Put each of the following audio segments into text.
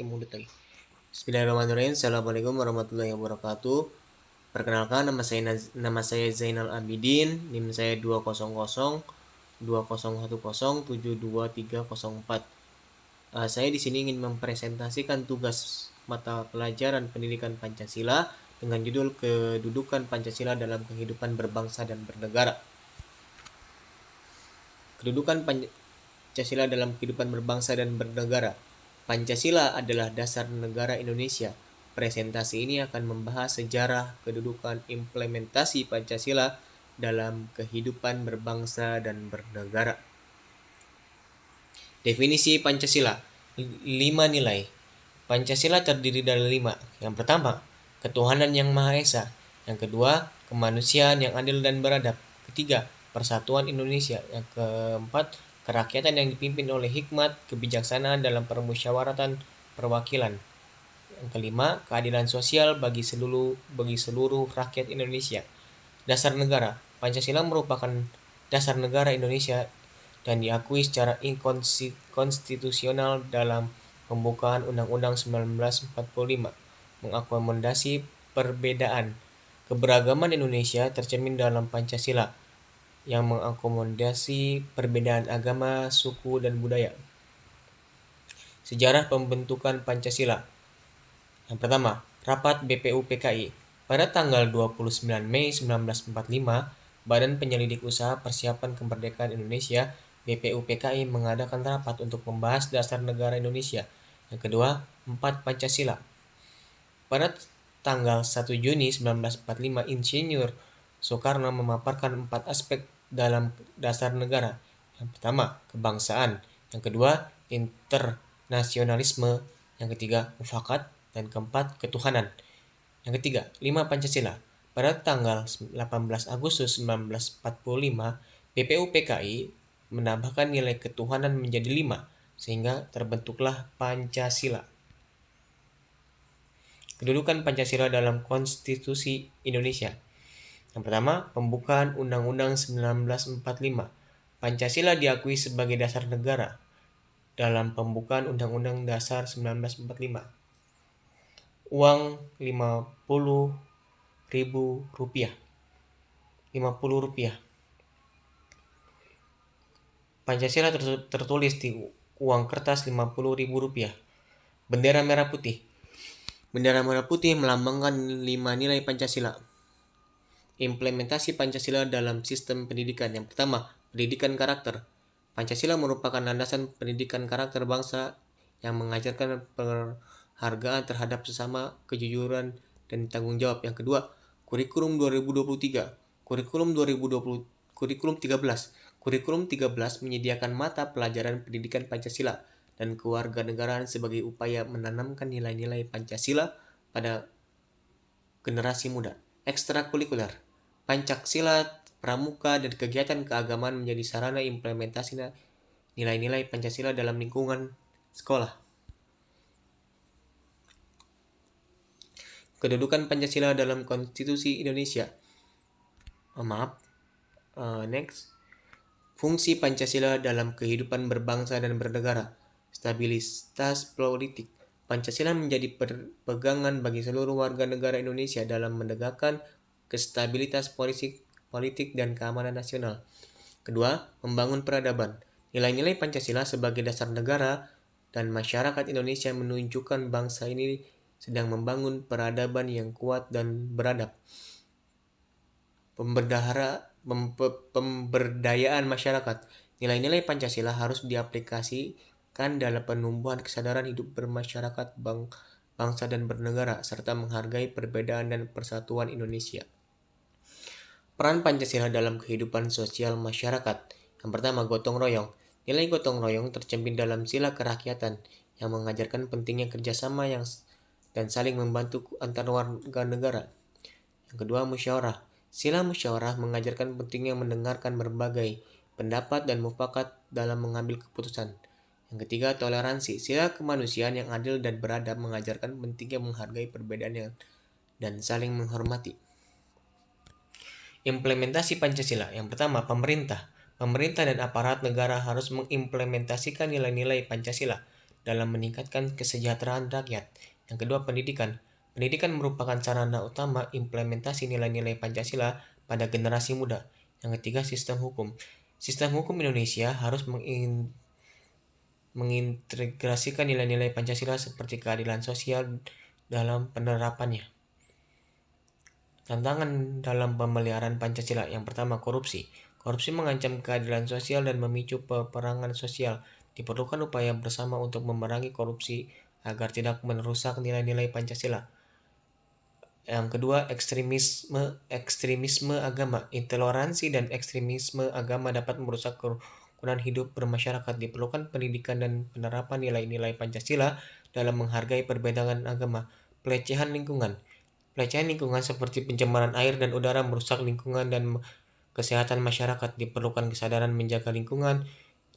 pakai mulut lagi. Bismillahirrahmanirrahim. Assalamualaikum warahmatullahi wabarakatuh. Perkenalkan, nama saya Zainal Abidin, NIM saya 20020107234. Saya di sini ingin mempresentasikan tugas mata pelajaran pendidikan Pancasila dengan judul Kedudukan Pancasila dalam Kehidupan Berbangsa dan Bernegara. Kedudukan Pancasila dalam kehidupan berbangsa dan bernegara. Pancasila adalah dasar negara Indonesia. Presentasi ini akan membahas sejarah, kedudukan, implementasi Pancasila dalam kehidupan berbangsa dan bernegara. Definisi Pancasila. 5 nilai. Pancasila terdiri dari 5. Yang pertama, ketuhanan yang Maha Esa. Yang kedua, kemanusiaan yang adil dan beradab. Ketiga, persatuan Indonesia. Yang keempat, kerakyatan yang dipimpin oleh hikmat, kebijaksanaan dalam permusyawaratan perwakilan. Yang kelima, keadilan sosial bagi seluruh rakyat Indonesia. Dasar negara. Pancasila merupakan dasar negara Indonesia dan diakui secara inkonstitusional dalam pembukaan Undang-Undang 1945, mengakomodasi perbedaan. Keberagaman Indonesia tercermin dalam Pancasila yang mengakomodasi perbedaan agama, suku, dan budaya. Sejarah pembentukan Pancasila. Yang pertama, Rapat BPUPKI. Pada tanggal 29 Mei 1945, Badan Penyelidik Usaha Persiapan Kemerdekaan Indonesia BPUPKI mengadakan rapat untuk membahas dasar negara Indonesia. Yang kedua, 4 Pancasila. Pada tanggal 1 Juni 1945, Insinyur Soekarno memaparkan 4 aspek dalam dasar negara. Yang pertama, kebangsaan. Yang kedua, internasionalisme. Yang ketiga, mufakat. Dan keempat, ketuhanan. Yang ketiga, 5 Pancasila. Pada tanggal 18 Agustus 1945, BPUPKI menambahkan nilai ketuhanan menjadi 5, sehingga terbentuklah Pancasila. Kedudukan Pancasila dalam Konstitusi Indonesia. Yang pertama, pembukaan Undang-Undang 1945. Pancasila diakui sebagai dasar negara dalam pembukaan Undang-Undang Dasar 1945. Uang Rp50.000. Rp50. Pancasila tertulis di uang kertas Rp50.000. Bendera merah putih. Bendera merah putih melambangkan 5 nilai Pancasila. Implementasi Pancasila dalam sistem pendidikan. Yang pertama, pendidikan karakter. Pancasila merupakan landasan pendidikan karakter bangsa yang mengajarkan penghargaan terhadap sesama, kejujuran, dan tanggung jawab. Yang kedua, kurikulum 2023. Kurikulum 13. Kurikulum 13 menyediakan mata pelajaran pendidikan Pancasila dan kewarganegaraan sebagai upaya menanamkan nilai-nilai Pancasila pada generasi muda. Ekstrakurikuler. Pancasila, pramuka, dan kegiatan keagamaan menjadi sarana implementasi nilai-nilai Pancasila dalam lingkungan sekolah. Kedudukan Pancasila dalam Konstitusi Indonesia. Next. Fungsi Pancasila dalam kehidupan berbangsa dan bernegara. Stabilitas politik. Pancasila menjadi pegangan bagi seluruh warga negara Indonesia dalam menegakkan kestabilitas politik dan keamanan nasional. Kedua, membangun peradaban. Nilai-nilai Pancasila sebagai dasar negara dan masyarakat Indonesia menunjukkan bangsa ini sedang membangun peradaban yang kuat dan beradab. Pemberdayaan masyarakat. Nilai-nilai Pancasila harus diaplikasikan dalam penumbuhan kesadaran hidup bermasyarakat, bangsa dan bernegara, serta menghargai perbedaan dan persatuan Indonesia. Peran Pancasila dalam kehidupan sosial masyarakat. Yang pertama, gotong royong. Nilai gotong royong tercermin dalam sila kerakyatan yang mengajarkan pentingnya kerjasama dan saling membantu antar warga negara. Yang kedua, musyawarah. Sila musyawarah mengajarkan pentingnya mendengarkan berbagai pendapat dan mufakat dalam mengambil keputusan. Yang ketiga, toleransi. Sila kemanusiaan yang adil dan beradab mengajarkan pentingnya menghargai perbedaan dan saling menghormati. Implementasi Pancasila. Yang pertama, pemerintah. Pemerintah dan aparat negara harus mengimplementasikan nilai-nilai Pancasila dalam meningkatkan kesejahteraan rakyat. Yang kedua, pendidikan. Pendidikan merupakan sarana utama implementasi nilai-nilai Pancasila pada generasi muda. Yang ketiga, sistem hukum. Sistem hukum Indonesia harus mengintegrasikan nilai-nilai Pancasila seperti keadilan sosial dalam penerapannya. Tantangan dalam pemeliharaan Pancasila. Yang pertama, korupsi. Korupsi mengancam keadilan sosial dan memicu peperangan sosial. Diperlukan upaya bersama untuk memerangi korupsi agar tidak merusak nilai-nilai Pancasila. Yang kedua, ekstremisme agama. Intoleransi dan ekstremisme agama dapat merusak kerukunan hidup bermasyarakat. Diperlukan pendidikan dan penerapan nilai-nilai Pancasila dalam menghargai perbedaan agama. Pelecehan lingkungan. Pelecehan lingkungan seperti pencemaran air dan udara merusak lingkungan dan kesehatan masyarakat. Diperlukan kesadaran menjaga lingkungan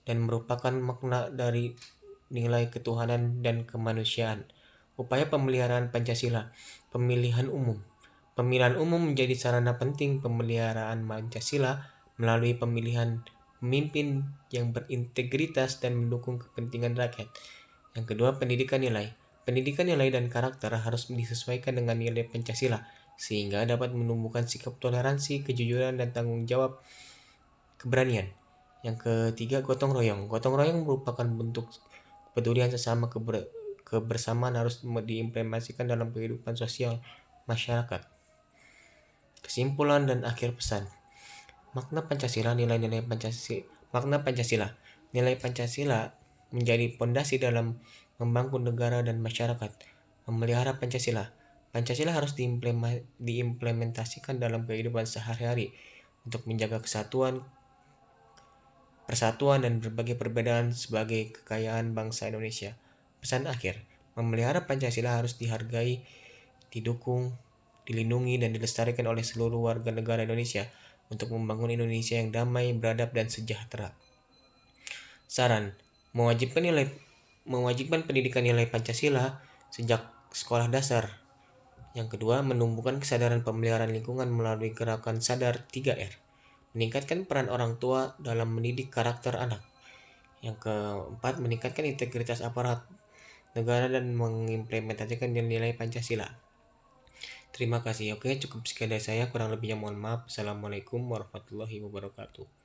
dan merupakan makna dari nilai ketuhanan dan kemanusiaan. Upaya pemeliharaan Pancasila. Pemilihan umum. Pemilihan umum menjadi sarana penting pemeliharaan Pancasila melalui pemilihan pemimpin yang berintegritas dan mendukung kepentingan rakyat. Yang kedua, pendidikan nilai. Pendidikan nilai dan karakter harus disesuaikan dengan nilai Pancasila sehingga dapat menumbuhkan sikap toleransi, kejujuran, dan tanggung jawab keberanian. Yang ketiga, gotong royong. Gotong royong merupakan bentuk kepedulian sesama. Kebersamaan harus diimplementasikan dalam kehidupan sosial masyarakat. Kesimpulan dan akhir pesan. Makna Pancasila, nilai-nilai Pancasila. Makna Pancasila. Nilai Pancasila menjadi pondasi dalam membangun negara dan masyarakat. Memelihara Pancasila. Pancasila harus diimplementasikan dalam kehidupan sehari-hari untuk menjaga kesatuan, persatuan, dan berbagai perbedaan sebagai kekayaan bangsa Indonesia. Pesan akhir, memelihara Pancasila harus dihargai, didukung, dilindungi, dan dilestarikan oleh seluruh warga negara Indonesia untuk membangun Indonesia yang damai, beradab, dan sejahtera. Saran, mewajibkan pendidikan nilai Pancasila sejak sekolah dasar. Yang kedua, menumbuhkan kesadaran pemeliharaan lingkungan melalui gerakan Sadar 3R. Meningkatkan peran orang tua dalam mendidik karakter anak. Yang keempat, meningkatkan integritas aparat negara dan mengimplementasikan nilai Pancasila. Terima kasih. Oke, cukup sekian dari saya. Kurang lebihnya mohon maaf. Assalamualaikum warahmatullahi wabarakatuh.